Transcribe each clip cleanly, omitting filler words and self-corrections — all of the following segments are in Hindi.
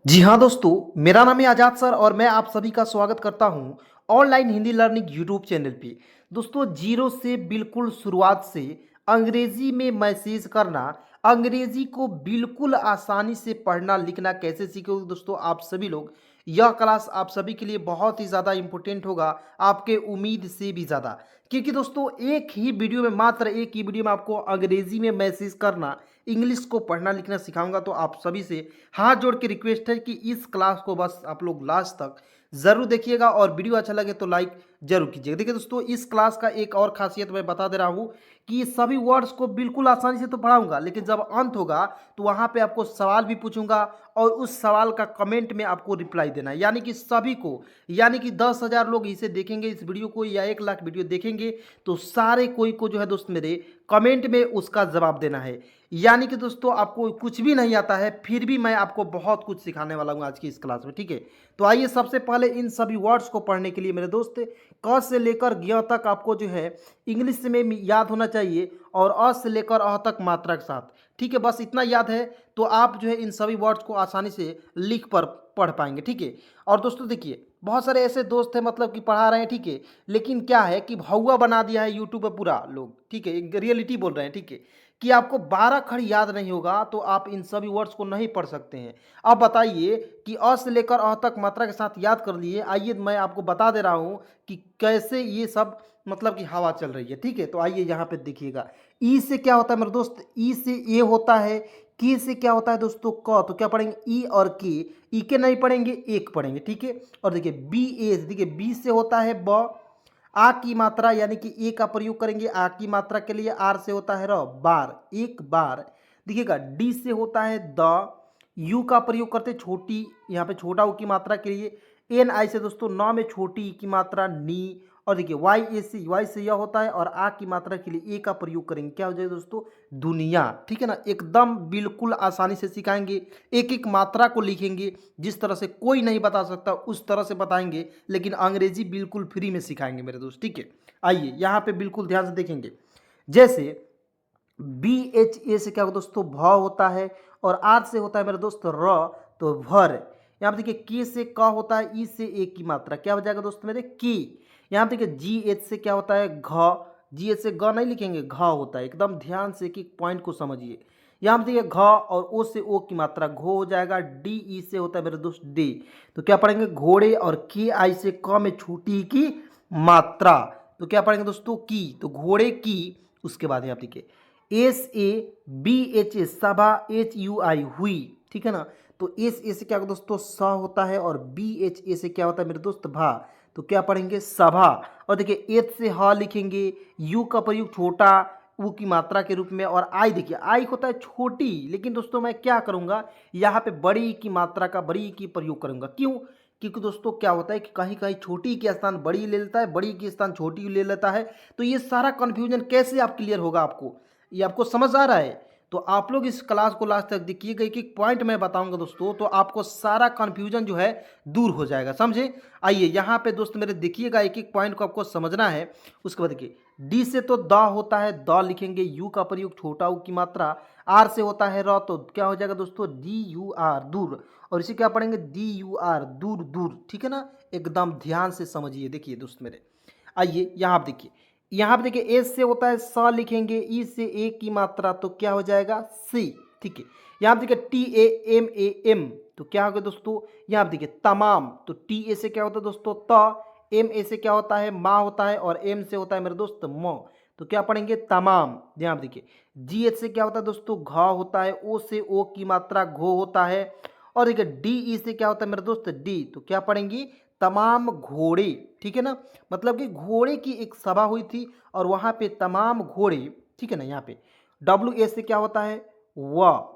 जी हाँ दोस्तों, मेरा नाम है आज़ाद सर और मैं आप सभी का स्वागत करता हूँ online Hindi learning YouTube channel पे। दोस्तों जीरो से बिल्कुल शुरुआत से अंग्रेजी में मैसेज करना, अंग्रेजी को बिल्कुल आसानी से पढ़ना लिखना कैसे सीखोगे दोस्तों आप सभी लोग। यह क्लास आप सभी के लिए बहुत ही ज़्यादा इम्पोर्टेंट होगा, आपके उम्मीद से भी ज़्यादा। क्योंकि दोस्तों एक ही वीडियो में, मात्र एक ही वीडियो में आपको अंग्रेजी में मैसेज करना, इंग्लिश को पढ़ना लिखना सिखाऊंगा। तो आप सभी से हाथ जोड़ के रिक्वेस्ट है कि इस क्लास को बस आप लोग लास्ट तक ज़रूर देखिएगा और वीडियो अच्छा लगे तो लाइक जरूर कीजिएगा। देखिए दोस्तों, इस क्लास का एक और खासियत मैं बता दे रहा हूँ कि सभी वर्ड्स को बिल्कुल आसानी से तो पढ़ाऊंगा, लेकिन जब अंत होगा तो वहाँ पे आपको सवाल भी पूछूंगा और उस सवाल का कमेंट में आपको रिप्लाई देना है। यानी कि सभी को, यानी कि 10,000 लोग इसे देखेंगे इस वीडियो को या 1 लाख वीडियो देखेंगे तो सारे कोई को जो है दोस्त मेरे कमेंट में उसका जवाब देना है। यानी कि दोस्तों आपको कुछ भी नहीं आता है फिर भी मैं आपको बहुत कुछ सिखाने वाला हूँ आज की इस क्लास में, ठीक है। तो आइए सबसे पहले इन सभी वर्ड्स को पढ़ने के लिए मेरे दोस्त क से लेकर ज्ञ तक आपको जो है इंग्लिश में याद होना चाहिए और अ से लेकर अह तक मात्रा के साथ, ठीक है। बस इतना याद है तो आप जो है इन सभी वर्ड्स को आसानी से लिख पर पढ़ पाएंगे, ठीक है। और दोस्तों देखिए, बहुत सारे ऐसे दोस्त हैं मतलब कि पढ़ा रहे हैं, ठीक है, लेकिन क्या है कि भौवा बना दिया है यूट्यूब पर पूरा लोग, ठीक है, एक रियलिटी बोल रहे हैं, ठीक है, कि आपको 12 खड़ याद नहीं होगा तो आप इन सभी वर्ड्स को नहीं पढ़ सकते हैं। अब बताइए कि अ से लेकर अ तक मात्रा के साथ याद कर लिए। आइए मैं आपको बता दे रहा हूँ कि कैसे ये सब मतलब कि हवा चल रही है, ठीक है। तो आइए यहाँ पे देखिएगा, ई से क्या होता है मेरे दोस्त, ई से ए होता है, की से क्या होता है दोस्तों क, तो क्या पढ़ेंगे ई और के, ई के नहीं पढ़ेंगे एक पढ़ेंगे, ठीक है। और देखिए बी ए, देखिए बी से होता है ब, आ की मात्रा यानी कि ए का प्रयोग करेंगे आ की मात्रा के लिए, आर से होता है र, बार एक बार। देखिएगा डी से होता है द, यू का प्रयोग करते छोटी, यहाँ पे छोटा ऊ की मात्रा के लिए, एन आई से दोस्तों नौ में छोटी ई की मात्रा नी। और देखिए वाई ए से, वाई से यह होता है और आ की मात्रा के लिए ए का प्रयोग करेंगे, क्या हो जाएगा दोस्तों दुनिया, ठीक है ना। एकदम बिल्कुल आसानी से सिखाएंगे, एक एक मात्रा को लिखेंगे जिस तरह से कोई नहीं बता सकता उस तरह से बताएंगे, लेकिन अंग्रेजी बिल्कुल फ्री में सिखाएंगे मेरे दोस्त, ठीक है। आइए यहाँ पे बिल्कुल ध्यान से देखेंगे। जैसे बी एच ए से क्या होगा दोस्तों भ होता है और आर से होता है मेरे दोस्त र, तो भर। यहाँ पे देखिए के से क होता है, ई से ए की मात्रा क्या हो जाएगा दोस्त मेरे की। यहाँ पे देखिए जी एच से क्या होता है घ, जी एच से ग नहीं लिखेंगे घ होता है, एकदम ध्यान से एक पॉइंट को समझिए। यहाँ पे देखिए घ और ओ से ओ की मात्रा घो हो जाएगा, डी ई से होता है मेरे दोस्त डी, तो क्या पढ़ेंगे घोड़े। और के आई से क में छोटी की मात्रा, तो क्या पढ़ेंगे दोस्तों की, तो घोड़े की। उसके बाद यहाँ देखिए S A B H A सभा, एच यू आई हुई, ठीक है ना। तो एस ए से क्या होगा दोस्तों स होता है और बी एच ए से क्या होता है मेरे दोस्त भा, तो क्या पढ़ेंगे सभा। और देखिए एच से ह लिखेंगे, यू का प्रयोग छोटा ऊ की मात्रा के रूप में, और आई देखिए आई होता है छोटी, लेकिन दोस्तों मैं क्या करूंगा यहाँ पे बड़ी की मात्रा का, बड़ी की प्रयोग करूंगा, क्यों, क्योंकि दोस्तों क्या होता है कि कहीं कहीं छोटी के स्थान बड़ी ले लेता है, बड़ी के स्थान छोटी ले लेता है। तो ये सारा कन्फ्यूजन कैसे आप क्लियर होगा, आपको ये आपको समझ आ रहा है। तो आप लोग इस क्लास को लास्ट तक देखिएगा, एक एक पॉइंट मैं बताऊंगा दोस्तों, तो आपको सारा कन्फ्यूजन जो है दूर हो जाएगा, समझे। आइए यहाँ पे दोस्त मेरे देखिएगा, एक एक पॉइंट को आपको समझना है। उसके बाद देखिए डी से तो द होता है, द लिखेंगे, यू का प्रयोग छोटा ऊ की मात्रा, आर से होता है र, तो क्या हो जाएगा दोस्तों डी यू आर दूर। और इसे क्या पढ़ेंगे डी यू आर दूर दूर, ठीक है ना। एकदम ध्यान से समझिए, देखिए दोस्त मेरे आइए यहाँ पे देखिए, यहाँ पे देखिए एस से होता है स लिखेंगे, ई से ए की मात्रा, तो क्या हो जाएगा सी, ठीक है। यहाँ पे देखिए टी ए एम, तो क्या होगा दोस्तों यहाँ पे देखिए तमाम, तो टी ए से क्या होता है दोस्तों त, एम ए से क्या होता है माँ होता है और एम से होता है मेरे दोस्त म, तो क्या पढ़ेंगे तमाम। यहाँ पे देखिए जी एच से क्या होता है दोस्तों घ होता है, ओ से ओ की मात्रा घो होता है। और देखिए डी ई से क्या होता है मेरे दोस्त डी, तो क्या पढ़ेंगे तमाम घोड़े, ठीक है ना। मतलब कि घोड़े की एक सभा हुई थी और वहां पे तमाम घोड़े, ठीक है ना। यहाँ पे डब्ल्यू ए से क्या होता है वह,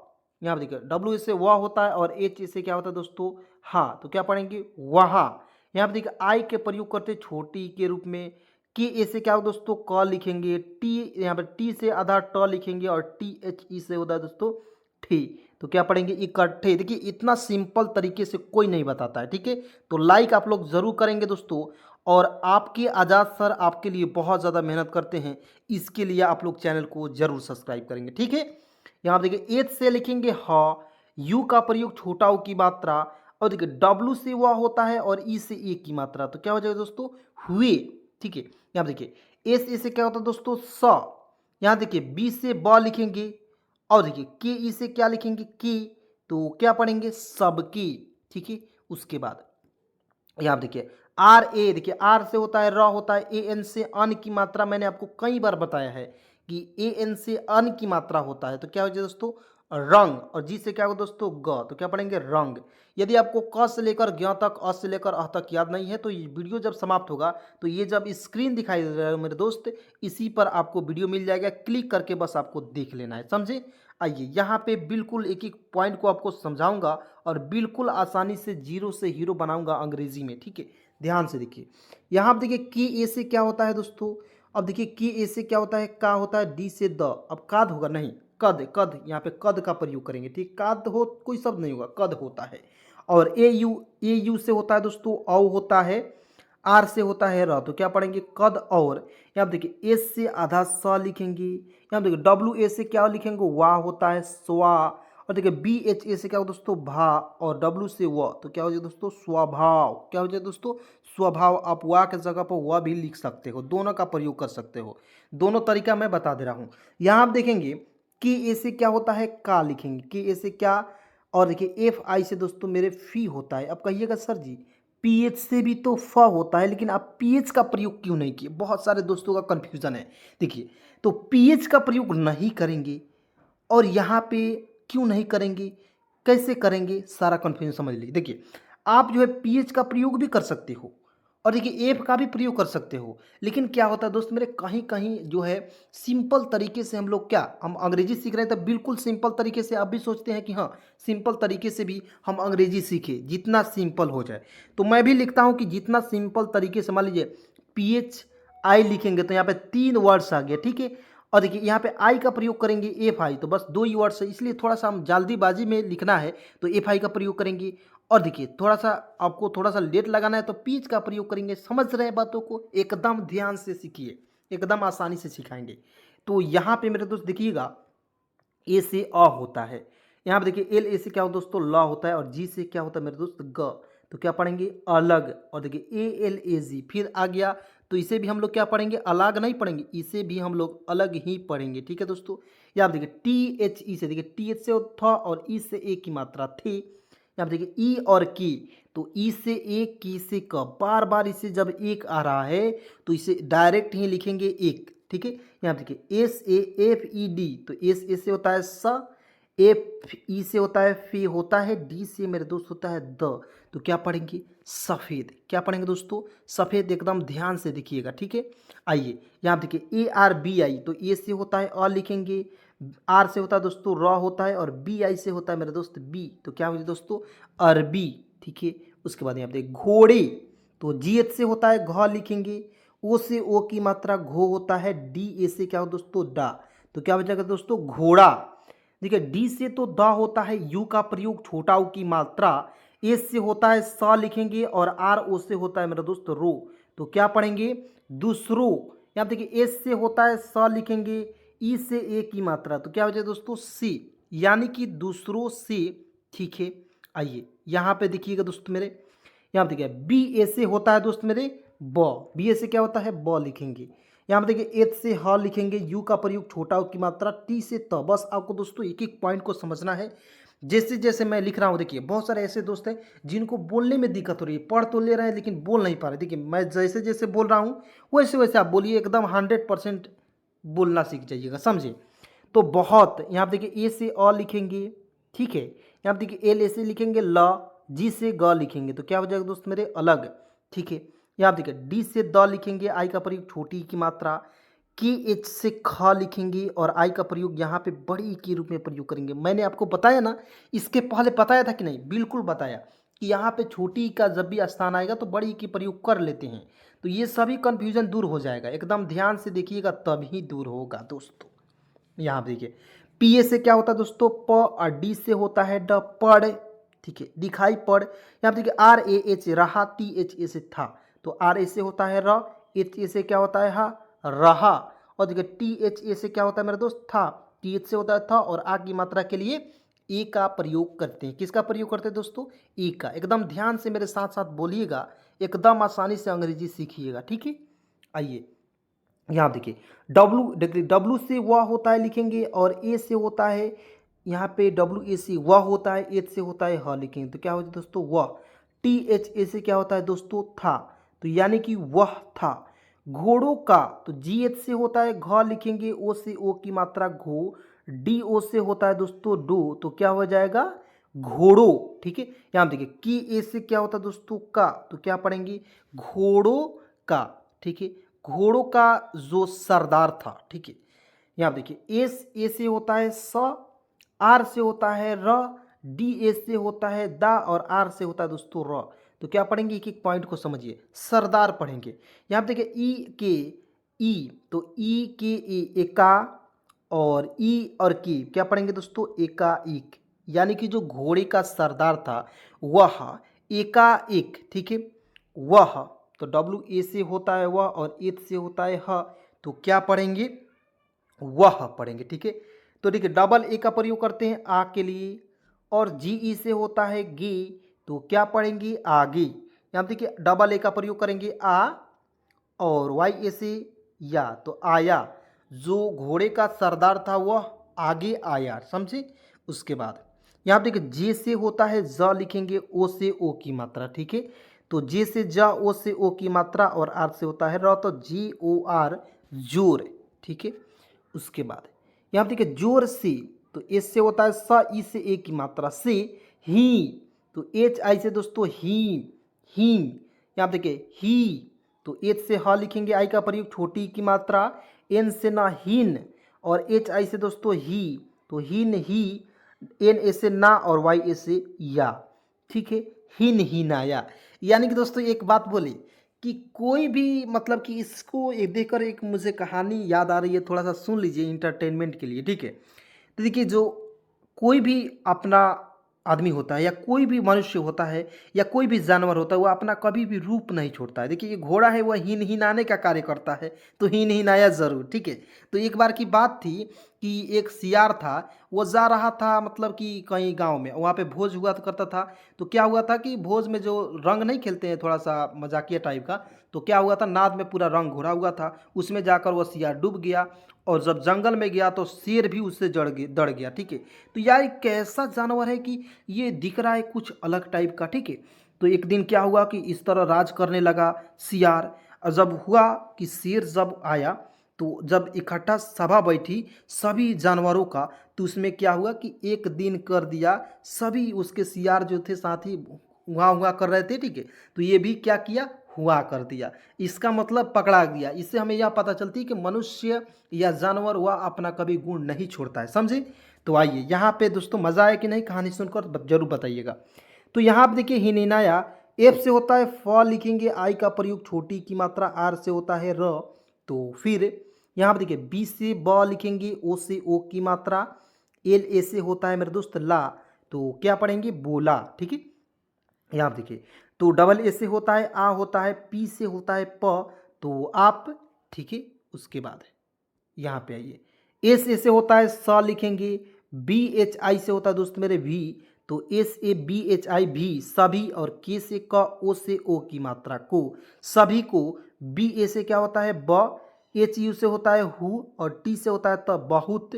यहाँ पे देखिए डब्ल्यू ए से वह होता है और एच से क्या होता है दोस्तों हाँ, तो क्या पढ़ेंगे वहाँ। यहाँ पे देखिए आई के प्रयोग करते छोटी के रूप में, के ए से क्या होगा दोस्तों क लिखेंगे, टी यहाँ पे टी से आधा ट लिखेंगे और टी एच ई से होता है दोस्तों ठी, तो क्या पढ़ेंगे इकट्ठे। देखिए इतना सिंपल तरीके से कोई नहीं बताता है, ठीक है। तो लाइक आप लोग जरूर करेंगे दोस्तों, और आपके आज़ाद सर आपके लिए बहुत ज़्यादा मेहनत करते हैं, इसके लिए आप लोग चैनल को जरूर सब्सक्राइब करेंगे, ठीक है। यहाँ देखिए एच से लिखेंगे ह, यू का प्रयोग छोटा ऊ की मात्रा, और देखिए डब्लू से वह होता है और ई से एक की मात्रा, तो क्या हो जाएगा दोस्तों, हुए। ठीक है, यहाँ देखिए एस ए से क्या होता है दोस्तों, स। यहाँ देखिए बी से ब लिखेंगे, और देखिए के ई से क्या लिखेंगे, के। तो क्या पढ़ेंगे, सबके। ठीक है, उसके बाद यहाँ देखिए आर ए, देखिए आर से होता है र होता है, ए एन से अन की मात्रा, मैंने आपको कई बार बताया है कि ए एन से अन की मात्रा होता है, तो क्या हो जाए दोस्तों, रंग। और जी से क्या होगा दोस्तों, ग, तो क्या पढ़ेंगे, रंग। यदि आपको क से लेकर ज्ञ तक, अ से लेकर अह तक याद नहीं है, तो ये वीडियो जब समाप्त होगा तो ये जब स्क्रीन दिखाई दे रहा है मेरे दोस्त, इसी पर आपको वीडियो मिल जाएगा, क्लिक करके बस आपको देख लेना है, समझे। आइए यहाँ पे बिल्कुल एक एक पॉइंट को आपको समझाऊंगा और बिल्कुल आसानी से जीरो से हीरो बनाऊंगा अंग्रेजी में। ठीक है, ध्यान से देखिए। यहाँ आप देखिए की ए से क्या होता है दोस्तों, अब देखिए की ए से क्या होता है, का होता है, डी से द, अब काद होगा नहीं, कद, कद, यहाँ पे कद का प्रयोग करेंगे। ठीक, काद हो कोई शब्द नहीं होगा, कद होता है। और ए यू से होता है दोस्तों, औ होता है, आर से होता है र, तो क्या पढ़ेंगे, कद और। यहाँ देखिए एस से आधा स लिखेंगे, यहाँ देखिए डब्ल्यू ए से क्या लिखेंगे, वाह होता है, स्वा। और देखिए बी एच ए से क्या हो दोस्तों, भा, और डब्ल्यू से व, तो क्या हो जाए दोस्तों, स्वभाव। क्या हो जाए दोस्तों, स्वभाव। आप वाह के जगह पर वह भी लिख सकते हो, दोनों का प्रयोग कर सकते हो, दोनों तरीका मैं बता दे रहा हूँ। यहाँ आप देखेंगे कि ए से क्या होता है, का लिखेंगे, कि ए से क्या, और देखिए एफ आई से दोस्तों मेरे फी होता है। अब कहिएगा सर जी पीएच से भी तो फ होता है, लेकिन आप पीएच का प्रयोग क्यों नहीं किए, बहुत सारे दोस्तों का कंफ्यूजन है। देखिए तो पीएच का प्रयोग नहीं करेंगे, और यहाँ पे क्यों नहीं करेंगे, कैसे करेंगे, सारा कन्फ्यूजन समझ लीजिए। देखिए आप जो है पीएच का प्रयोग भी कर सकते हो, और देखिए एफ का भी प्रयोग कर सकते हो, लेकिन क्या होता है दोस्त मेरे, कहीं कहीं जो है सिंपल तरीके से हम लोग, क्या हम अंग्रेजी सीख रहे हैं तो बिल्कुल सिंपल तरीके से आप भी सोचते हैं कि हाँ सिंपल तरीके से भी हम अंग्रेजी सीखें, जितना सिंपल हो जाए। तो मैं भी लिखता हूँ कि जितना सिंपल तरीके से, मान लीजिए पीएच आई लिखेंगे तो यहाँ पे 3 वर्ड्स आ गए। ठीक है, और देखिए यहाँ पे आई का प्रयोग करेंगे, एफ आई, तो बस 2 ही वर्ड्स है, इसलिए थोड़ा सा हम जल्दीबाजी में लिखना है तो एफ आई का प्रयोग करेंगे। और देखिए थोड़ा सा आपको थोड़ा सा लेट लगाना है तो पीच का प्रयोग करेंगे। समझ रहे हैं बातों को, एकदम ध्यान से सीखिए, एकदम आसानी से सिखाएंगे। तो यहाँ पे मेरे दोस्त देखिएगा ए से अ होता है, यहाँ पे देखिए एल ए से क्या होता है दोस्तों, ल होता है, और जी से क्या होता है मेरे दोस्त, ग, तो क्या पढ़ेंगे, अलग। और देखिए ए एल ए जी फिर आ गया, तो इसे भी हम लोग क्या पढ़ेंगे, अलग नहीं पढ़ेंगे, इसे भी हम लोग अलग ही पढ़ेंगे। ठीक है दोस्तों, यहाँ पे देखिए टी एच ई से, देखिए टी एच से था और ई से ए की मात्रा थी। यहाँ पे देखिए ई और की, तो ई से एक, की से क, बार बार इसे जब एक आ रहा है तो इसे डायरेक्ट ही लिखेंगे एक। ठीक है, यहाँ देखिए S A F E D, तो एस ए से होता है स, एफ ई से होता है फे होता है, डी से मेरे दोस्त होता है द, तो क्या पढ़ेंगे, सफ़ेद। क्या पढ़ेंगे दोस्तों, सफ़ेद, एकदम ध्यान से देखिएगा। ठीक है, आइए यहाँ देखिए ए आर बी आई, तो ए से होता है अ लिखेंगे, आर से होता है दोस्तों र होता है, और बी आई से होता है मेरे दोस्त बी, तो क्या होगा दोस्तों, अरबी। ठीक है, उसके बाद यहाँ पे घोड़े, तो जी एच से होता है घ लिखेंगे, ओ से ओ की मात्रा घो होता है, डी ए से क्या हो दोस्तों, डा, तो क्या हो जाएगा दोस्तों, घोड़ा। देखिए डी से तो द होता है, यू का प्रयोग छोटा ऊ की मात्रा, ए से होता है स लिखेंगे, और आर ओ से होता है मेरा दोस्त रो, तो क्या पढ़ेंगे, दूसरो। यहाँ देखिए एस से होता है स लिखेंगे, ई से ए की मात्रा, तो क्या हो जाएगा दोस्तों, सी, यानी कि दूसरों से। ठीक है, आइए यहाँ पे देखिएगा दोस्त मेरे, यहाँ पे देखिए बी ए से होता है दोस्त मेरे ब, बी ए से क्या होता है, ब लिखेंगे। यहाँ पे देखिए एच से ह लिखेंगे, यू का प्रयोग छोटा ऊ की मात्रा, टी से त। बस आपको दोस्तों एक एक पॉइंट को समझना है, जैसे जैसे मैं लिख रहा हूँ। देखिए बहुत सारे ऐसे दोस्त हैं जिनको बोलने में दिक्कत हो रही है, पढ़ तो ले रहे हैं लेकिन बोल नहीं पा रहे। देखिए मैं जैसे जैसे बोल रहा हूँ वैसे वैसे आप बोलिए, एकदम 100% बोलना सीख जाइएगा, समझे। तो बहुत, यहाँ पे देखिए ए से अ लिखेंगे, ठीक है, यहाँ पे देखिए एल ए से लिखेंगे ल, जी से ग लिखेंगे, तो क्या हो जाएगा दोस्त मेरे, अलग। ठीक है, यहाँ पे देखिए डी से द लिखेंगे, आई का प्रयोग छोटी की मात्रा, के एच से ख लिखेंगे, और आई का प्रयोग यहाँ पे बड़ी के रूप में प्रयोग करेंगे। मैंने आपको बताया ना, इसके पहले बताया था कि नहीं, बिल्कुल बताया कि यहाँ पे छोटी का जब भी स्थान आएगा तो बड़ी की प्रयोग कर लेते हैं, तो ये सभी कन्फ्यूजन दूर हो जाएगा। एकदम ध्यान से देखिएगा तभी दूर होगा दोस्तों। यहाँ पे देखिए पी ए से क्या होता है दोस्तों, प, और डी से होता है ड, पढ़। ठीक है, दिखाई पढ़। यहाँ पे देखिए आर ए एच, रहा, टी एच ए से था, तो आर ए से होता है र, एच ए से क्या होता है हा, रहा। और देखिए टी एच ए से क्या होता है मेरे दोस्त, था, टी एच से होता है था, और आ की मात्रा के लिए ए का प्रयोग करते हैं। किसका प्रयोग करते हैं दोस्तों? ए का। एकदम ध्यान से मेरे साथ साथ बोलिएगा, एकदम आसानी से अंग्रेजी सीखिएगा, ठीक है। आइए यहाँ देखिए, डब्लू से वह होता है लिखेंगे, और ए से होता है यहाँ पे डब्लू ए से वह होता है, एच से होता है ह लिखेंगे, तो क्या होता है दोस्तों? वह। टी एच ए से क्या होता है दोस्तों? था। तो यानी कि वह था। घोड़ों का, तो जी एच से होता है घ लिखेंगे, ओ से ओ की मात्रा घो, डी ओ से होता है दोस्तों डो, तो क्या हो जाएगा? घोड़ों, ठीक है। यहाँ देखिए, की ए से क्या होता है दोस्तों? का, तो क्या पढ़ेंगे? घोड़ों का, ठीक है। घोड़ों का जो सरदार था, ठीक है। यहाँ देखिए, एस ए से होता है स, आर से होता है र, डी ए से होता है दा, और आर से होता है दोस्तों र। तो क्या पढ़ेंगे? एक एक पॉइंट को समझिए। सरदार पढ़ेंगे। यहाँ देखिए, ई के ई, तो ई के ए एका, और ई और की क्या पढ़ेंगे दोस्तों? एकाएक। यानी कि जो घोड़े का सरदार था वह एकाएक, ठीक है। वह, तो डब्ल्यू ए से होता है वह, और एच से होता है ह, तो क्या पढ़ेंगे? वह पढ़ेंगे, ठीक है। तो देखिए, डबल ए का प्रयोग करते हैं आ के लिए, और जी ई से होता है गे, तो क्या पढ़ेंगे? आगे। यहाँ देखिए, डबल ए का प्रयोग करेंगे आ, और वाई ए से या, तो आया। जो घोड़े का सरदार था वह आगे आया, समझे। उसके बाद यहाँ देखिए, जे से होता है ज लिखेंगे, ओ से ओ की मात्रा, ठीक है। तो जे से ज, ओ से ओ की मात्रा, और आर से होता है र, तो जी ओ आर, जोर, ठीक है। उसके बाद यहाँ देखिए, जोर से, तो एस से होता है स, ई से ए की मात्रा, से ही, तो एच आई से दोस्तों ही। यहाँ देखिए, ही, तो एच से ह लिखेंगे, आई का प्रयोग छोटी की मात्रा, एन से ना हिन, और एच आई से दोस्तों ही, तो हिन ही, एन ए से ना, और वाई ए से या, ठीक है। हिन ही नाया। यानी कि दोस्तों एक बात बोले कि कोई भी मतलब कि इसको एक देखकर एक मुझे कहानी याद आ रही है, थोड़ा सा सुन लीजिए इंटरटेनमेंट के लिए, ठीक है। तो देखिए, जो कोई भी अपना आदमी होता है, या कोई भी मनुष्य होता है, या कोई भी जानवर होता है, वो अपना कभी भी रूप नहीं छोड़ता है। देखिए, ये घोड़ा है, वह हिन हिनाने का कार्य करता है, तो हिन हिनाया ज़रूर, ठीक है। तो एक बार की बात थी कि एक सियार था, वो जा रहा था मतलब कि कहीं गांव में, वहाँ पे भोज हुआ करता था। तो क्या हुआ था कि भोज में जो रंग नहीं खेलते हैं, थोड़ा सा मजाकिया टाइप का, तो क्या हुआ था, नाद में पूरा रंग घोरा हुआ था, उसमें जाकर वो सियार डूब गया, और जब जंगल में गया तो शेर भी उससे डर गया, ठीक है। तो यार एक कैसा जानवर है कि ये दिख रहा है कुछ अलग टाइप का, ठीक है। तो एक दिन क्या हुआ कि इस तरह राज करने लगा सियार, और जब हुआ कि शेर जब आया, तो जब इकट्ठा सभा बैठी सभी जानवरों का, तो उसमें क्या हुआ कि एक दिन कर दिया, सभी उसके सियार जो थे साथी हुआ हुआ कर रहे थे, ठीक है। तो ये भी क्या किया, हुआ कर दिया। इसका मतलब पकड़ा गया। इससे हमें यह पता चलती है कि मनुष्य या जानवर वह अपना कभी गुण नहीं छोड़ता है, समझे। तो आइए यहाँ पे दोस्तों, मजा आया कि नहीं कहानी सुनकर जरूर बताइएगा। तो यहाँ पे देखिए, हिनिनाया, एफ से होता है फ लिखेंगे, आई का प्रयोग छोटी की मात्रा, आर से होता है र, तो फिर यहाँ पे देखिए, बी से ब लिखेंगे, ओ से ओ की मात्रा, एल ए से होता है मेरे दोस्त ला, तो क्या पढ़ेंगे? बोला, ठीक है। यहाँ पे देखिए, तो डबल ए से होता है आ, होता है पी से होता है प, तो आप, ठीक है। उसके बाद यहाँ पे आइए, एस ए से होता है स लिखेंगे, बी एच आई से होता है दोस्त मेरे भी, तो S A B H I भी, सभी, और के से क, ओ से ओ की मात्रा को, सभी को। बी ए से क्या होता है ब, एच यू से होता है हु, और टी से होता है त, बहुत।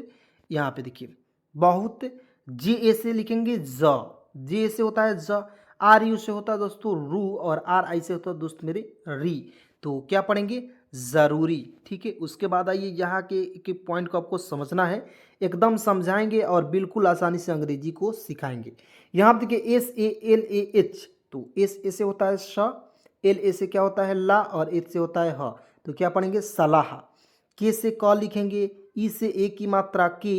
यहाँ पे देखिए, बहुत। जे ए से लिखेंगे ज, जे से होता है ज, आर यू से होता है दोस्तों रू, और आर आई से होता है दोस्त मेरे री, तो क्या पढ़ेंगे? ज़रूरी, ठीक है। उसके बाद आइए, यहाँ के पॉइंट को आपको समझना है, एकदम समझाएंगे और बिल्कुल आसानी से अंग्रेजी को सिखाएंगे। यहाँ पे देखिए, S A L A H, तो एस ए से होता है श, एल ए से क्या होता है ला, और एच से होता है ह, तो क्या पढ़ेंगे? सलाह। के से क लिखेंगे, ई से ए की मात्रा के,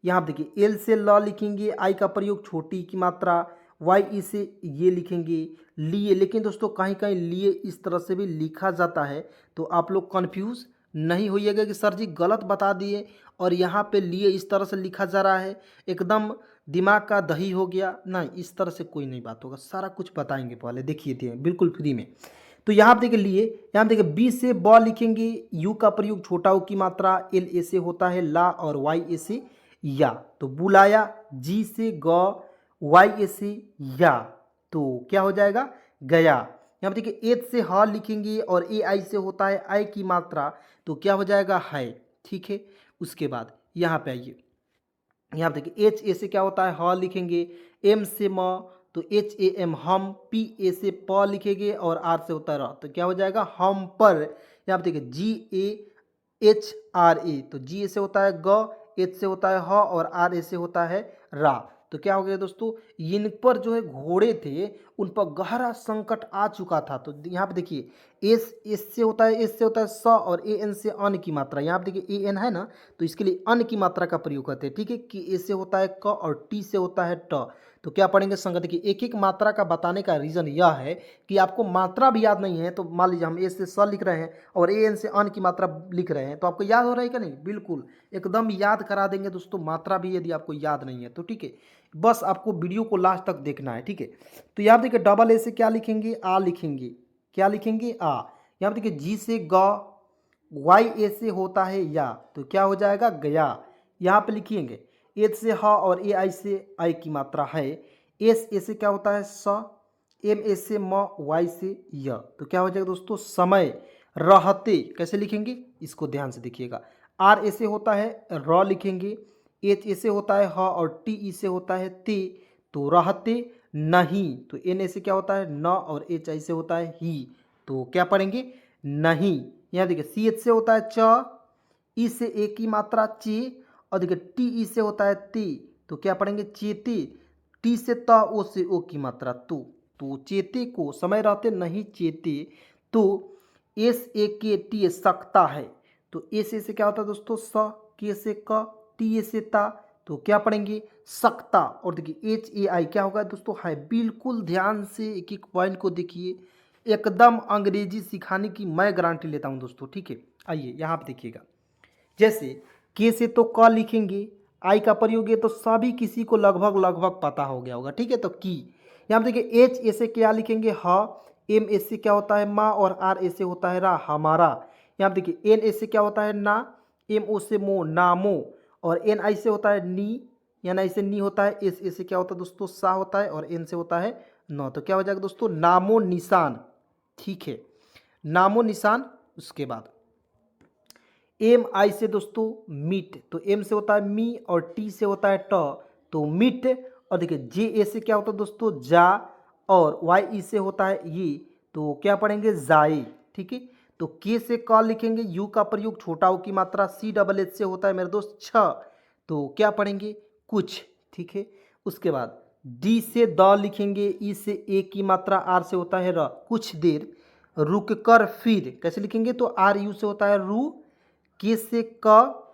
यहाँ पे देखिए, एल से ल लिखेंगे, आई का प्रयोग छोटी की मात्रा, वाई ई से ये लिखेंगे लिए। लेकिन दोस्तों कहीं कहीं लिए इस तरह से भी लिखा जाता है, तो आप लोग कंफ्यूज नहीं होइएगा कि सर जी गलत बता दिए और यहाँ पे लिए इस तरह से लिखा जा रहा है, एकदम दिमाग का दही हो गया। नहीं, इस तरह से कोई नहीं बात होगा, सारा कुछ बताएंगे, पहले देखिए थे बिल्कुल फ्री में। तो यहाँ पे देखिए लिए, यहाँ पे देखिए, बी से ब लिखेंगे, यू का प्रयोग छोटा ऊ की मात्रा, एल ए से होता है ला, और वाई ए से या, तो बुलाया, जी से ग, वाई ए से या, तो क्या हो जाएगा गया। यहाँ पे देखिए एच से ह लिखेंगे और ए आई से होता है आई की मात्रा, तो क्या हो जाएगा है। ठीक है, उसके बाद यहाँ पे आइए, यहाँ पे देखिए एच ए से क्या होता है ह लिखेंगे, एम से म, तो एच ए एम हम, पी ए से प लिखेंगे और आर से होता है र, तो क्या हो जाएगा हम पर। यहाँ पे देखिए जी ए एच आर ए, तो जी ए से होता है ग, एच से होता है ह और आर ए से होता है रा, तो क्या हो गया दोस्तों, इन पर जो है घोड़े थे उन पर गहरा संकट आ चुका था। तो यहाँ पे देखिए एस से होता है, एस से होता है स और ए एन से अन की मात्रा, यहाँ पे देखिए ए एन है ना, तो इसके लिए अन की मात्रा का प्रयोग करते हैं। ठीक है, कि ए से होता है क और टी से होता है ट, तो क्या पढ़ेंगे संगत। देखिए एक एक मात्रा का बताने का रीज़न यह है कि आपको मात्रा भी याद नहीं है, तो मान लीजिए हम ए से स लिख रहे हैं और ए एन से अन की मात्रा लिख रहे हैं, तो आपको याद हो रहा है क्या नहीं, बिल्कुल एकदम याद करा देंगे दोस्तों, मात्रा भी यदि आपको याद नहीं है तो। ठीक है, बस आपको वीडियो को लास्ट तक देखना है। ठीक है, तो यहाँ देखिए डबल ए से क्या लिखेंगे, आ लिखेंगे, क्या लिखेंगे आ। यहाँ पे देखिए जी से ग, वाई ए से होता है या, तो क्या हो जाएगा गया। यहाँ पे लिखिएंगे एच से ह और ए आई से आई की मात्रा है, एस ए से क्या होता है स, एम ए से म, वाई से य, तो क्या हो जाएगा दोस्तों समय रहते। कैसे लिखेंगे इसको ध्यान से देखिएगा, आर ए से होता है र लिखेंगे, एच ए से होता है ह और टी ई से होता है ते, तो रहते नहीं, तो एन ए से क्या होता है न और एच आई से होता है ही, तो क्या पढ़ेंगे नहीं। यहाँ देखिए सी एच से होता है च, ई से ए की मात्रा चे, और देखिए टी ई से होता है ते, तो क्या पढ़ेंगे चेते, टी से त, ओ से ओ की मात्रा तो चेते को समय रहते नहीं चेते, तो एस ए के टी ए सकता है, तो एस ए से क्या होता है दोस्तों स, के से क, टी ए से ता, तो क्या पढ़ेंगे सकता। और देखिए एच ए आई क्या होगा दोस्तों है। बिल्कुल ध्यान से एक एक पॉइंट को देखिए, एकदम अंग्रेजी सिखाने की मैं गारंटी लेता हूं दोस्तों। ठीक है, आइए यहाँ पे देखिएगा, जैसे के से तो क लिखेंगे, आई का प्रयोग है तो सभी किसी को लगभग लगभग पता हो गया होगा। ठीक है, तो की। यहाँ पे देखिए एच ए से क्या लिखेंगे ह, एम ए से क्या होता है माँ और आर ए से होता है रा हमारा। यहाँ पे देखिए एन ए से क्या होता है ना, एम ओ से मो नामो, और एन आई से होता है नी, एन आई से नी होता है, एस ए से क्या होता है दोस्तों सा होता है, और एन से होता है न, तो क्या हो जाएगा दोस्तों नामो निशान। ठीक है, नामो निशान। उसके बाद एम आई से दोस्तों मीट, तो एम से होता है मी और टी से होता है ट, तो मीट। और देखिए जे ए से क्या होता है दोस्तों जा, और वाई ई से होता है ये, तो क्या पढ़ेंगे जाए। ठीक है, तो के से क लिखेंगे, यू का प्रयोग छोटा ऊ की मात्रा, सी डबल एच से होता है मेरे दोस्त छ, तो क्या पढ़ेंगे कुछ। ठीक है, उसके बाद डी से द लिखेंगे, ई से ए की मात्रा, आर से होता है र, कुछ देर रुक कर फिर। कैसे लिखेंगे, तो आर यू से होता है रू, के से क,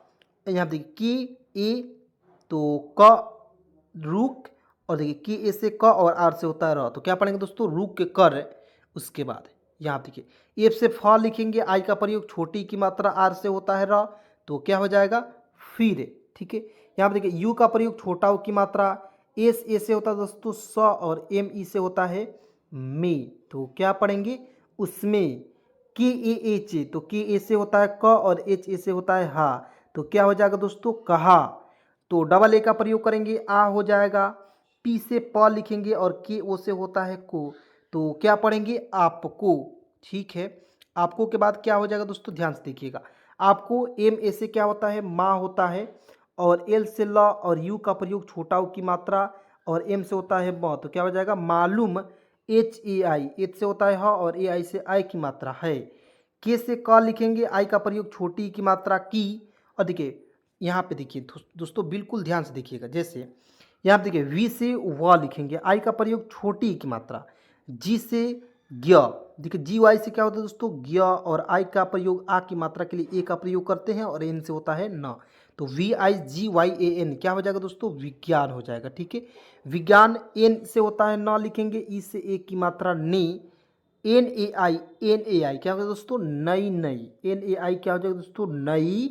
यहाँ देखिए के ए, तो क रुक, और देखिए के ए से क और आर से होता है र, तो क्या पढ़ेंगे दोस्तों रुक कर। उसके बाद यहाँ देखिए एफ से फ लिखेंगे, आई का प्रयोग छोटी की मात्रा आर से होता है र, तो क्या हो जाएगा फिर। ठीक है, यहाँ पे देखिए यू का प्रयोग छोटा ऊ की मात्रा, एस ए से होता है दोस्तों स और एम ई से होता है में, तो क्या पढ़ेंगे उसमें। के ए एच ए, तो के ए से होता है क और एच ए से होता है हा, तो क्या हो जाएगा दोस्तों कहा। तो डबल ए का प्रयोग करेंगे, आ हो जाएगा, पी से प लिखेंगे और के ओ से होता है को, तो क्या पढ़ेंगे आपको। ठीक है, आपको के बाद क्या हो जाएगा दोस्तों ध्यान से देखिएगा, आपको एम ए से क्या होता है माँ होता है, और एल से ल, और यू का प्रयोग छोटा ऊ की मात्रा, और एम से होता है म, तो क्या हो जाएगा मालूम। एच ए आई, एच से होता है ह और ए आई से आई की मात्रा है। के से क लिखेंगे, आई का प्रयोग छोटी की मात्रा की, और देखिए यहाँ पे देखिए दोस्तों बिल्कुल ध्यान से देखिएगा, जैसे यहाँ पे देखिए वी से व लिखेंगे, आई का प्रयोग छोटी की मात्रा, जी से ज्ञ, देखिए जी वाई से क्या होता है दोस्तों ज्ञ, और आई का प्रयोग आ की मात्रा के लिए ए का प्रयोग करते हैं, और एन से होता है न, तो V I G Y A N क्या हो जाएगा दोस्तों विज्ञान हो जाएगा। ठीक है, विज्ञान एन से होता है न लिखेंगे, ई से ए की मात्रा ने, N A I, N A आई क्या होगा दोस्तों नई नई, एन ए आई क्या हो जाएगा दोस्तों नई।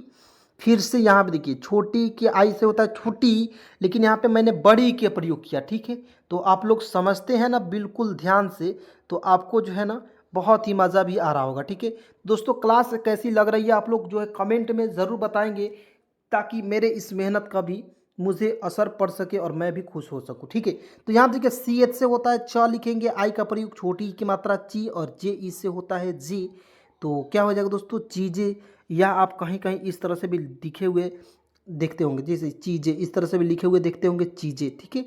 फिर से यहाँ पे देखिए छोटी के आई से होता है छोटी, लेकिन यहाँ पे मैंने बड़ी के प्रयोग किया। ठीक है, तो आप लोग समझते हैं ना बिल्कुल ध्यान से, तो आपको जो है ना बहुत ही मज़ा भी आ रहा होगा। ठीक है दोस्तों, क्लास कैसी लग रही है आप लोग जो है कमेंट में ज़रूर बताएंगे, ताकि मेरे इस मेहनत का भी मुझे असर पड़ सके और मैं भी खुश हो सकूं। ठीक है, तो यहाँ देखिए सी एच से होता है च लिखेंगे, आई का प्रयोग छोटी ई की मात्रा ची, और जे ई से होता है जी। तो क्या हो जाएगा दोस्तों चीज़ें, या आप कहीं कहीं इस तरह से भी लिखे हुए देखते होंगे, जैसे चीज़ें इस तरह से भी लिखे हुए देखते होंगे चीज़ें। ठीक है,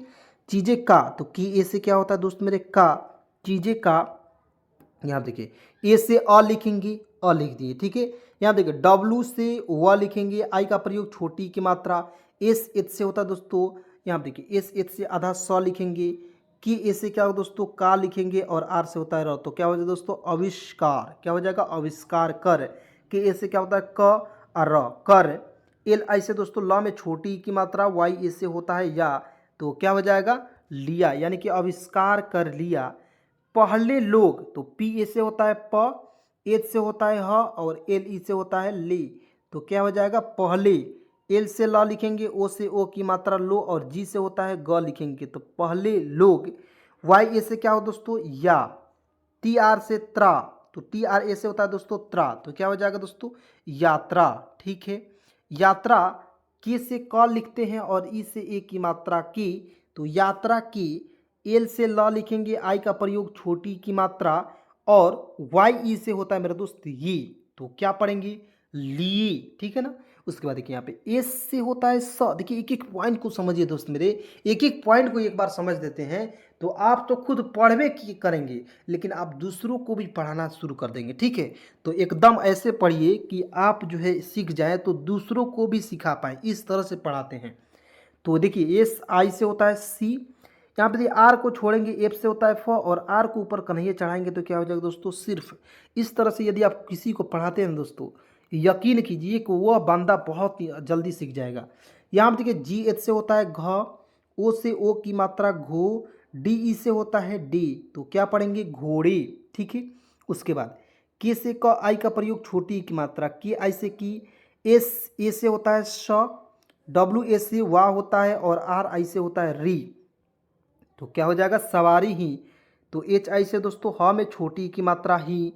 चीज़ें का, तो की ए से क्या होता है दोस्त मेरे का, चीज़ें का। यहाँ देखिए ए से अ लिखेंगे, अ लिख दिए। ठीक है, यहाँ देखिए डब्लू से व लिखेंगे, आई का प्रयोग छोटी की मात्रा, एस एच से होता है दोस्तों, यहाँ देखिए एस एच से आधा स लिखेंगे, की ए से क्या होगा दोस्तों का लिखेंगे, और आर से होता है र। तो क्या हो जाएगा दोस्तों आविष्कार, क्या हो जाएगा आविष्कार कर। के ए से क्या होता है क और र, कर। एल आई से दोस्तों ल में छोटी की मात्रा, वाई ए से होता है या, तो क्या हो जाएगा लिया, यानी कि आविष्कार कर लिया। पहले लोग, तो पी ए से होता है प, एच से होता है ह, और एल ई से होता है ले। तो क्या हो जाएगा पहले, एल से ल लिखेंगे, ओ से ओ की मात्रा लो, और जी से होता है ग लिखेंगे, तो पहले लोग। वाई ए से क्या हो दोस्तों या, टी आर से त्रा, तो टी आर ए से होता है दोस्तों त्रा, तो क्या हो जाएगा दोस्तों यात्रा। ठीक है, यात्रा के से क लिखते हैं और ई से ए की मात्रा की, तो यात्रा की। एल से ल लिखेंगे, आई का प्रयोग छोटी की मात्रा, और वाई ई से होता है मेरा दोस्त ये, तो क्या पढ़ेंगे लिए। ठीक है ना, उसके बाद देखिए यहाँ पे एस से होता है स। देखिए एक एक पॉइंट को समझिए दोस्त मेरे, एक एक पॉइंट को एक बार समझ देते हैं तो आप तो खुद पढ़वे की करेंगे, लेकिन आप दूसरों को भी पढ़ाना शुरू कर देंगे। ठीक है, तो एकदम ऐसे पढ़िए कि आप जो है सीख जाए तो दूसरों को भी सिखा पाए, इस तरह से पढ़ाते हैं। तो देखिए एस आई से होता है सी, यहाँ पे आर को छोड़ेंगे, एफ से होता है फ, और आर को ऊपर कन्हैया चढ़ाएंगे तो क्या हो जाएगा दोस्तों सिर्फ। इस तरह से यदि आप किसी को पढ़ाते हैं दोस्तों, यकीन कीजिए कि वह बंदा बहुत ही जल्दी सीख जाएगा। यहाँ पे देखिए जी एच से होता है घ, ओ से ओ की मात्रा घो, डी ई से होता है डी, तो क्या पढ़ेंगे घोड़े। ठीक है, उसके बाद के से क, आई का प्रयोग छोटी की मात्रा, के आई से की, एस ए से होता है श, डब्ल्यू ए से वाह होता है, और आर आई से होता है री, तो क्या हो जाएगा सवारी ही। तो एच आई से दोस्तों ह में छोटी की मात्रा ही।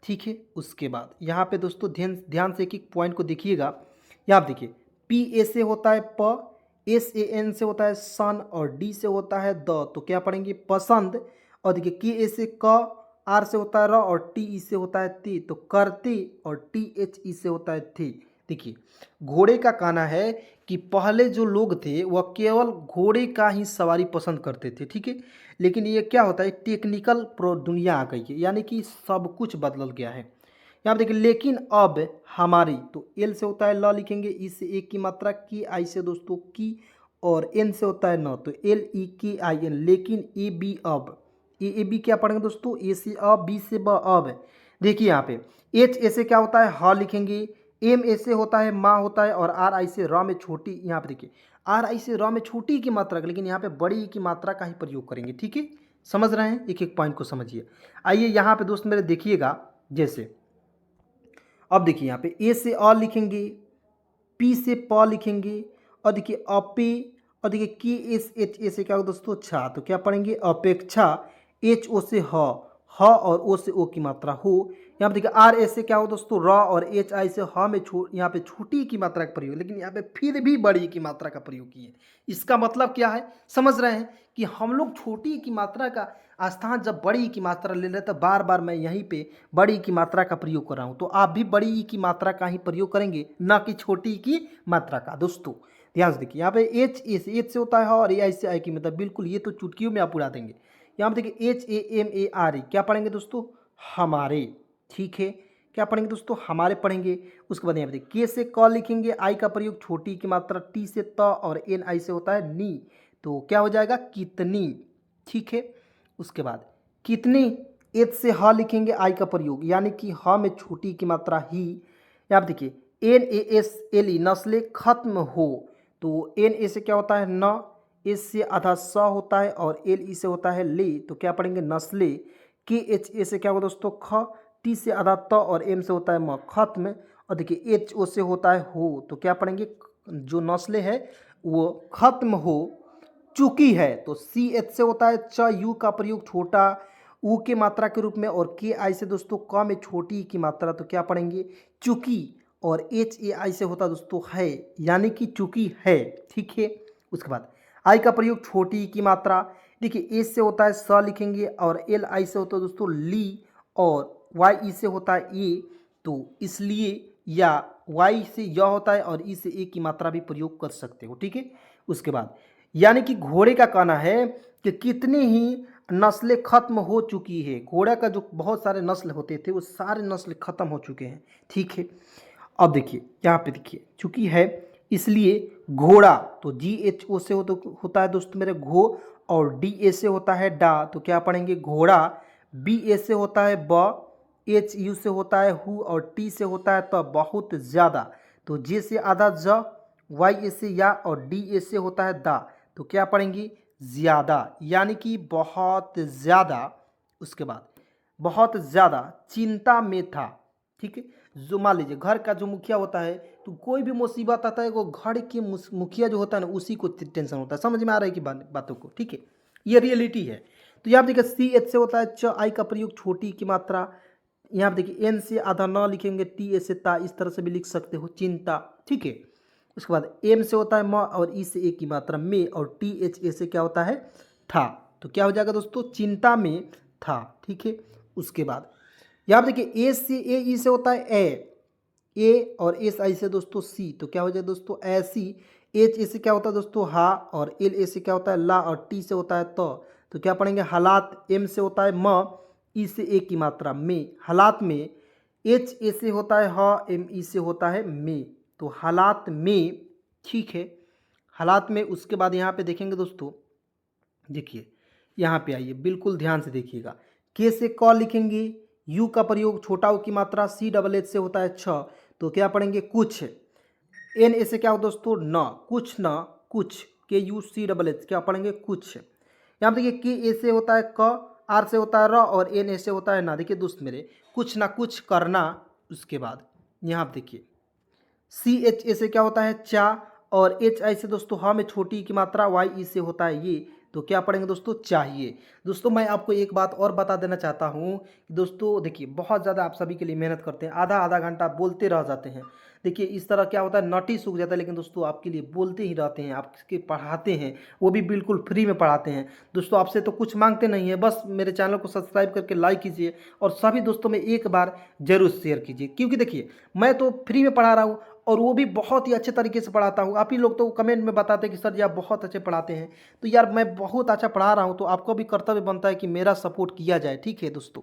ठीक है, उसके बाद यहाँ पे दोस्तों ध्यान ध्यान से एक एक पॉइंट को देखिएगा। यहाँ पे देखिए पी ए से होता है प, एस ए एन से होता है सन, और डी से होता है द, तो क्या पढ़ेंगे पसंद। और देखिए के ए से क, आर से होता है र, और टी ई से होता है ती, तो करते, और टी एच ई से होता है थी। देखिए घोड़े का कहना है कि पहले जो लोग थे वह केवल घोड़े का ही सवारी पसंद करते थे। ठीक है, लेकिन ये क्या होता है टेक्निकल प्रो दुनिया आ गई है, यानी कि सब कुछ बदल गया है। यहाँ पे देखिए लेकिन अब हमारी, तो एल से होता है ल लिखेंगे, ई से एक की मात्रा की, आई से दोस्तों की, और एन से होता है न, तो एल ई की आई एन, लेकिन ए बी अब, ए बी क्या पढ़ेंगे दोस्तों ए से अब, बी से ब अब। देखिए यहाँ पे एच ए से क्या होता है ह लिखेंगे, एम ए से होता है माँ होता है, और आर आई से र में छोटी, यहाँ पे देखिए आर आई से र में छोटी की मात्रा, लेकिन यहाँ पे बड़ी की मात्रा का ही प्रयोग करेंगे। ठीक है, समझ रहे हैं, एक एक पॉइंट को समझिए। आइए यहाँ पे दोस्त मेरे देखिएगा, जैसे अब देखिए यहाँ पे ए से अ लिखेंगे, पी से प लिखेंगे, और देखिए अपे, और देखिए के एस एच ए से क्या होगा दोस्तों छा, तो क्या पढ़ेंगे अपेक्षा। एच ओ से ह, और ओ से ओ की मात्रा हो। यहाँ पे देखिए आर एस से क्या हो दोस्तों र, और एच आई से ह में यहाँ पे छोटी की मात्रा का प्रयोग, लेकिन यहाँ पे फिर भी बड़ी की मात्रा का प्रयोग किए। इसका मतलब क्या है, समझ रहे हैं कि हम लोग छोटी की मात्रा का स्थान जब बड़ी की मात्रा ले रहे, तो बार बार मैं यहीं पे बड़ी की मात्रा का प्रयोग कर रहा हूँ, तो आप भी बड़ी की मात्रा का ही प्रयोग करेंगे, ना कि छोटी की मात्रा का। दोस्तों ध्यान से देखिए, यहाँ पे एच से होता है और ए आई से आई की मतलब बिल्कुल, ये तो चुटकियों में आप उड़ा देंगे। यहाँ पे देखिए H A M A R E, क्या पढ़ेंगे दोस्तों हमारे। ठीक है, क्या पढ़ेंगे दोस्तों हमारे पढ़ेंगे। उसके बाद यहाँ पे देखिए के से क लिखेंगे, आई का प्रयोग छोटी की मात्रा, टी से त, और एन आई से होता है नी, तो क्या हो जाएगा कितनी। ठीक है, उसके बाद कितनी, एच से ह लिखेंगे, आई का प्रयोग, यानी कि ह में छोटी की मात्रा ही। यहाँ पे देखिए N A S L E नस्लें खत्म हो, तो एन ए से क्या होता है न, एस से आधा स होता है, और एल ई से होता है ले, तो क्या पढ़ेंगे नस्ले। के एच ए से क्या होगा दोस्तों ख, टी से आधा त, और एम से होता है म खत्म, और देखिए एच ओ से होता है हो, तो क्या पढ़ेंगे जो नस्लें है वो खत्म हो चुकी है। तो सी एच से होता है च, यू का प्रयोग छोटा ऊ के मात्रा के रूप में, और के आई से दोस्तों क में छोटी की मात्रा, तो क्या पढ़ेंगे चूंकि और HAI से होता है दोस्तों है, यानी कि चूंकि है, ठीक है। उसके बाद आई का प्रयोग छोटी की मात्रा, देखिए एस से होता है स लिखेंगे और LI से होता है दोस्तों ली और YE से होता है ए, तो इसलिए या Y से य होता है और ई से ए की मात्रा भी प्रयोग कर सकते हो, ठीक है। उसके बाद यानी कि घोड़े का कहना है कि कितनी ही नस्लें खत्म हो चुकी है, घोड़ा का जो बहुत सारे नस्ल होते थे वो सारे नस्ल खत्म हो चुके हैं, ठीक है। अब देखिए यहाँ पे देखिए चूंकि है इसलिए घोड़ा, तो GHO से होता है दोस्तों मेरे घो और DA से होता है डा, तो क्या पढ़ेंगे घोड़ा। BA से होता है ब, HU से होता है हु और T से होता है तो बहुत ज़्यादा, तो J से आधा ज, YA से या और DA से होता है दा, तो क्या पढ़ेंगे ज़्यादा, यानी कि बहुत ज़्यादा। उसके बाद बहुत ज़्यादा चिंता में था, ठीक है। जो मान लीजिए घर का जो मुखिया होता है तो कोई भी मुसीबत आता है वो घर के मुखिया जो होता है ना उसी को टेंशन होता है, समझ में आ रहा है कि बातों को, ठीक है। ये रियलिटी है। तो यहाँ देखिए CH से होता है च, आई का प्रयोग छोटी की मात्रा, यहाँ पे देखिए N से आधा न लिखेंगे, TA से ता, इस तरह से भी लिख सकते हो चिंता, ठीक है। उसके बाद M से होता है म और ई से ए की मात्रा में और THA से क्या होता है था, तो क्या हो जाएगा दोस्तों चिंता में था, ठीक है। उसके बाद यहाँ पे देखिए ए से ए ई से होता है ए और एस आई से दोस्तों सी, तो क्या हो जाएगा दोस्तों ऐसी। एच ए से क्या होता है दोस्तों हा और एल ए से क्या होता है ला और टी से होता है तो क्या पढ़ेंगे हालात। एम से होता है म, ई से ए की मात्रा में, हालात में। एच ए से होता है ह, एम ई से होता है में, तो हालात में, ठीक है हालात में। उसके बाद यहाँ पे देखेंगे दोस्तों, देखिए यहाँ पे आइए बिल्कुल ध्यान से देखिएगा, के से क लिखेंगे, यू का प्रयोग छोटा ऊ की मात्रा, CH से होता है छ, तो क्या पढ़ेंगे कुछ। एन ए से क्या हो दोस्तों न, कुछ न कुछ, KUCH क्या पढ़ेंगे कुछ। यहाँ पे देखिए के ए से होता है क, आर से होता है र और एन ए से होता है ना, देखिए दोस्त मेरे कुछ ना कुछ करना। उसके बाद यहाँ पे देखिए CHA से क्या होता है चा और HI से दोस्तों हाँ में छोटी की मात्रा, YE से होता है ये, तो क्या पढ़ेंगे दोस्तों चाहिए। दोस्तों मैं आपको एक बात और बता देना चाहता हूँ कि दोस्तों देखिए बहुत ज़्यादा आप सभी के लिए मेहनत करते हैं, आधा आधा घंटा बोलते रह जाते हैं। देखिए इस तरह क्या होता है नटी सूख जाता है, लेकिन दोस्तों आपके लिए बोलते ही रहते हैं, आपके पढ़ाते हैं, वो भी बिल्कुल फ्री में पढ़ाते हैं। दोस्तों आपसे तो कुछ मांगते नहीं है, बस मेरे चैनल को सब्सक्राइब करके लाइक कीजिए और सभी दोस्तों में एक बार जरूर शेयर कीजिए, क्योंकि देखिए मैं तो फ्री में पढ़ा रहा हूँ और वो भी बहुत ही अच्छे तरीके से पढ़ाता हूँ। आप ही लोग तो कमेंट में बताते हैं कि सर जी आप बहुत अच्छे पढ़ाते हैं, तो यार मैं बहुत अच्छा पढ़ा रहा हूँ तो आपको भी कर्तव्य बनता है कि मेरा सपोर्ट किया जाए, ठीक है दोस्तों।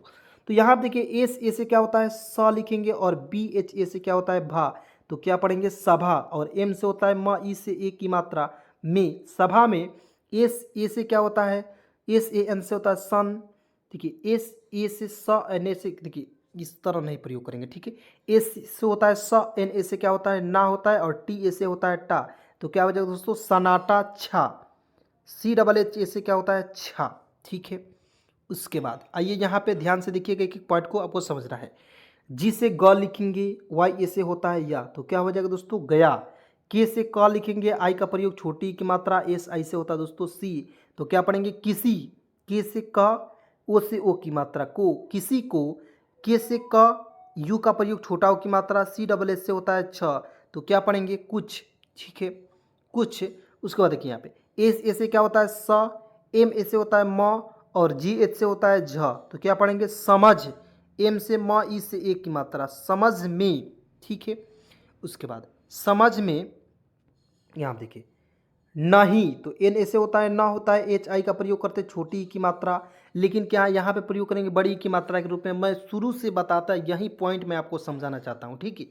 तो यहाँ देखिए एस ए से क्या होता है स लिखेंगे और BHA से क्या होता है भा, तो क्या पढ़ेंगे सभा और एम से होता है म, ई से ए की मात्रा में, सभा में। एस ए से क्या होता है SAN से होता है सन, देखिए एस ए से स एन ए से, देखिए इस तरह नहीं प्रयोग करेंगे, ठीक है। एस से होता है स, एन ए से क्या होता है ना होता है और टी ए से होता है टा, तो क्या हो जाएगा दोस्तों सनाटा छा। CHH से क्या होता है छा, ठीक है। उसके बाद आइए यहाँ पे ध्यान से देखिएगा, एक एक पॉइंट को आपको समझना है। जी से ग लिखेंगे, YA से होता है या, तो क्या हो जाएगा दोस्तों गया। के से क लिखेंगे, आई का प्रयोग छोटी की मात्रा, SI से होता है दोस्तों सी, तो क्या पढ़ेंगे किसी। के से क, ओ से ओ की मात्रा को, किसी को। के से क, यू का प्रयोग छोटा ओ की मात्रा, CHH से होता है छ, तो क्या पढ़ेंगे कुछ, ठीक है कुछ। उसके बाद देखिए यहाँ पे एस ए से क्या होता है स, एम ए से होता है म और GH से होता है झ, तो क्या पढ़ेंगे समझ। एम से म, ई से ए की मात्रा समझ में, ठीक है। उसके बाद समझ में यहाँ देखिए नहीं, तो एन ए से होता है ना होता है, HI का प्रयोग करते छोटी की मात्रा, लेकिन क्या यहाँ पे प्रयोग करेंगे बड़ी की मात्रा के रूप में। मैं शुरू से बताता यही पॉइंट मैं आपको समझाना चाहता हूँ, ठीक है।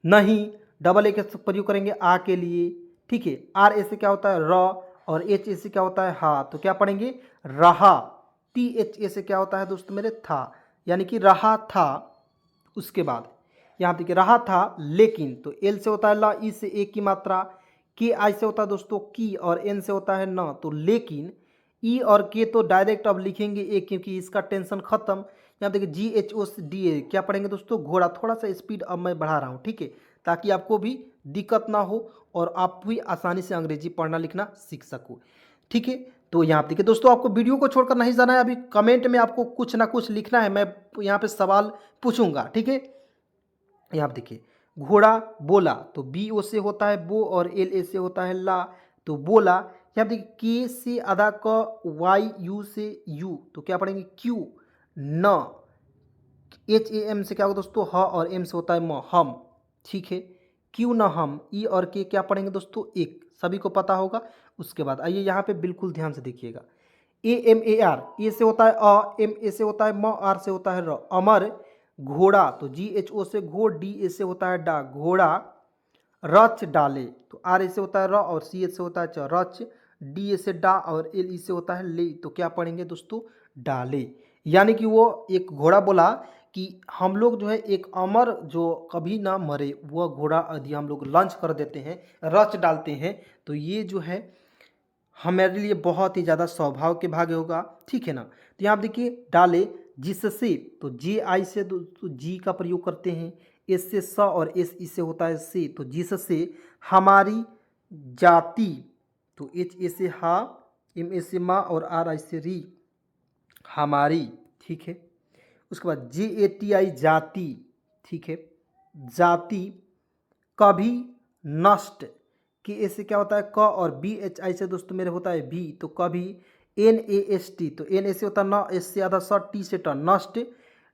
नहीं, डबल ए का प्रयोग करेंगे आ के लिए, ठीक है। आर ए से क्या होता है र और एच ए से क्या होता है हा, तो क्या पढ़ेंगे रहा। THA से क्या होता है दोस्तों मेरे था, यानी कि रहा था। उसके बाद यहाँ देखिए रहा था लेकिन, तो एल से होता है ला, ई से ए की मात्रा, के आई से होता है दोस्तों की और एन से होता है न, तो लेकिन। ई और के तो डायरेक्ट अब लिखेंगे ए क्योंकि इसका टेंशन खत्म। यहाँ देखिए GHODA क्या पढ़ेंगे दोस्तों घोड़ा, थोड़ा सा स्पीड अब मैं बढ़ा रहा हूँ, ठीक है, ताकि आपको भी दिक्कत ना हो और आप भी आसानी से अंग्रेजी पढ़ना लिखना सीख सको, ठीक है। तो यहाँ देखिए दोस्तों आपको वीडियो को छोड़कर नहीं जाना है, अभी कमेंट में आपको कुछ ना कुछ लिखना है, मैं यहाँ पे सवाल पूछूंगा, ठीक है। यहाँ पे देखिए घोड़ा बोला, तो बी ओ से होता है बो और एल ए से होता है ला, तो बोला। यहाँ देखिए के से आधा क, वाई यू से यू, तो क्या पढ़ेंगे क्यू। न, एच ए एम से क्या होगा दोस्तों ह, और एम से होता है म, हम। ठीक है, क्यों न हम, ई और के क्या पढ़ेंगे दोस्तों एक, सभी को पता होगा। उसके बाद आइए यहाँ पे बिल्कुल ध्यान से देखिएगा, ए एम ए आर, ए से होता है अ, एम ए से होता है म, आर से होता है र, अमर घोड़ा, तो जी एच ओ से घो, डी ए से होता है डा, घोड़ा रच डाले, तो आर ए से होता है र और सी एच से होता है च, रच, डी ए से डा और एल ई से होता है ले, तो क्या पढ़ेंगे दोस्तों डाले। यानी कि वो एक घोड़ा बोला कि हम लोग जो है एक अमर जो कभी ना मरे वह घोड़ा यदि हम लोग लॉन्च कर देते हैं, रच डालते हैं, तो ये जो है हमारे लिए बहुत ही ज़्यादा सौभाग्य के भाग्य होगा। ठीक है ना। तो यहाँ आप देखिए डाले जिससे, तो जे आई से तो जी का प्रयोग करते हैं, एस से स और एस ई से होता है से, तो जिससे हमारी जाति, तो एच ए से हा, एम ए से माँ और आर आई से री, हमारी। ठीक है। उसके बाद जे ए टी आई जाति, ठीक है, जाति कभी नष्ट, के ए से क्या होता है क और बी एच आई से दोस्तों मेरे होता है भी, तो कभी एन ए एस टी, तो एन ए से होता है न, एस से आधा स, टी से ट, नष्ट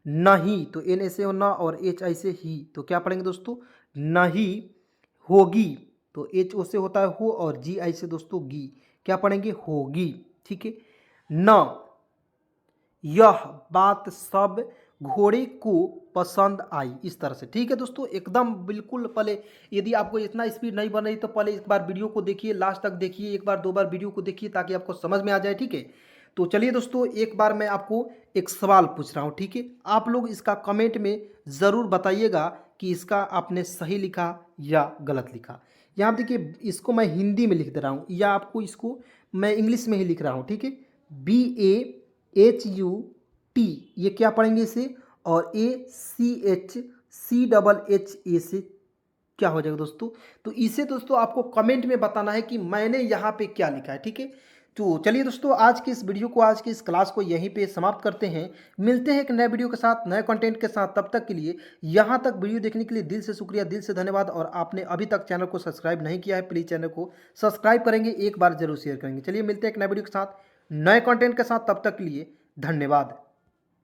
नहीं, तो एन ए से हो न और एच आई से ही, तो क्या पढ़ेंगे दोस्तों नहीं होगी, तो एच ओ से होता है हो और जी आई से दोस्तों गी, क्या पढ़ेंगे होगी। ठीक है। न, यह बात सब घोड़े को पसंद आई, इस तरह से। ठीक है दोस्तों, एकदम बिल्कुल। पहले यदि आपको इतना स्पीड नहीं बन रही तो पहले एक बार वीडियो को देखिए, लास्ट तक देखिए, एक बार दो बार वीडियो को देखिए ताकि आपको समझ में आ जाए। ठीक है। तो चलिए दोस्तों, एक बार मैं आपको एक सवाल पूछ रहा हूँ। ठीक है, आप लोग इसका कमेंट में ज़रूर बताइएगा कि इसका आपने सही लिखा या गलत लिखा। यहाँ देखिए, इसको मैं हिंदी में लिख दे रहा हूँ या आपको इसको मैं इंग्लिश में ही लिख रहा हूँ। ठीक है, B A H U T, ये क्या पढ़ेंगे इसे, और A C H C double H A से क्या हो जाएगा दोस्तों। तो इसे दोस्तों आपको कमेंट में बताना है कि मैंने यहाँ पे क्या लिखा है। ठीक है। तो चलिए दोस्तों, आज की इस वीडियो को, आज की इस क्लास को यहीं पे समाप्त करते हैं। मिलते हैं एक नए वीडियो के साथ, नए कंटेंट के साथ। तब तक के लिए, यहाँ तक वीडियो देखने के लिए दिल से शुक्रिया, दिल से धन्यवाद। और आपने अभी तक चैनल को सब्सक्राइब नहीं किया है, प्लीज़ चैनल को सब्सक्राइब करेंगे, एक बार जरूर शेयर करेंगे। चलिए मिलते हैं एक नए वीडियो के साथ, नए कंटेंट के साथ। तब तक के लिए धन्यवाद।